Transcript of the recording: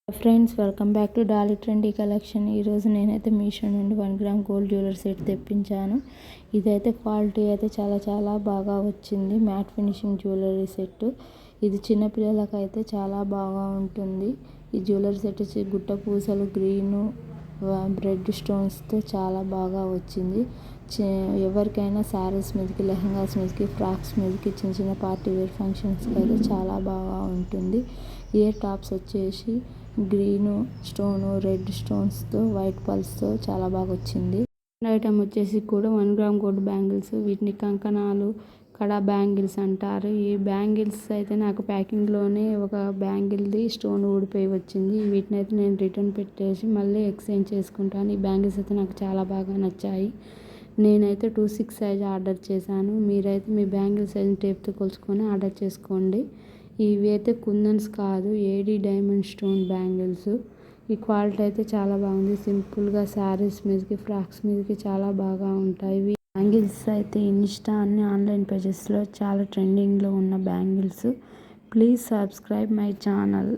Friends welcome back to Dolly trendy collection. ఈరోజు నేనైతే మీషో నుండి 1 గ్రామ్ గోల్డ్ జ్యువెలరీ సెట్ తెప్పించాను. ఇదైతే క్వాలిటీ అయితే చాలా బాగా వచ్చింది. Matte finishing jewellery set. ఇది చిన్నపిల్లలకు అయితే చాలా బాగా ఉంటుంది. ఈ జ్యువెలరీ సెట్ వచ్చి గుట్ట పూసలు గ్రీను రెడ్ స్టోన్స్తో చాలా బాగా వచ్చింది. ఎవరికైనా శారీస్ మీదకి, లెహంగాస్ మీదకి, ఫ్రాక్స్ మీదకి, చిన్న పార్టీ వేర్ ఫంక్షన్స్కి అయితే చాలా బాగా ఉంటుంది. ఇయర్ టాప్స్ వచ్చేసి గ్రీను స్టోను, రెడ్ స్టోన్స్తో, వైట్ పల్స్తో చాలా బాగా వచ్చింది. ఐటమ్ వచ్చేసి కూడా 1 గ్రామ్ గోల్డ్ బ్యాంగిల్స్. వీటిని కంకణాలు, కడా బ్యాంగిల్స్ అంటారు. ఈ బ్యాంగిల్స్ అయితే నాకు ప్యాకింగ్లోనే ఒక బ్యాంగిల్ది స్టోన్ ఊడిపోయి వచ్చింది. వీటిని అయితే నేను రిటర్న్ పెట్టేసి మళ్ళీ ఎక్స్చేంజ్ చేసుకుంటాను. ఈ బ్యాంగిల్స్ అయితే నాకు చాలా బాగా నచ్చాయి. నేనైతే 2/6 సైజ్ ఆర్డర్ చేశాను. మీరైతే మీ బ్యాంగిల్ సైజ్ టేప్తో కొలుచుకొని ఆర్డర్ చేసుకోండి. ఇవి అయితే కుందన్స్ కాదు, ఏడీ డైమండ్ స్టోన్ బ్యాంగిల్స్. ఈ క్వాలిటీ అయితే చాలా బాగుంది. సింపుల్గా శారీస్ మీదకి, ఫ్రాక్స్ మీదకి చాలా బాగా ఉంటాయి. బ్యాంగిల్స్ అయితే ఇన్స్టా అన్ని ఆన్లైన్ పేజెస్లో చాలా ట్రెండింగ్లో ఉన్న bangles. Please subscribe my channel.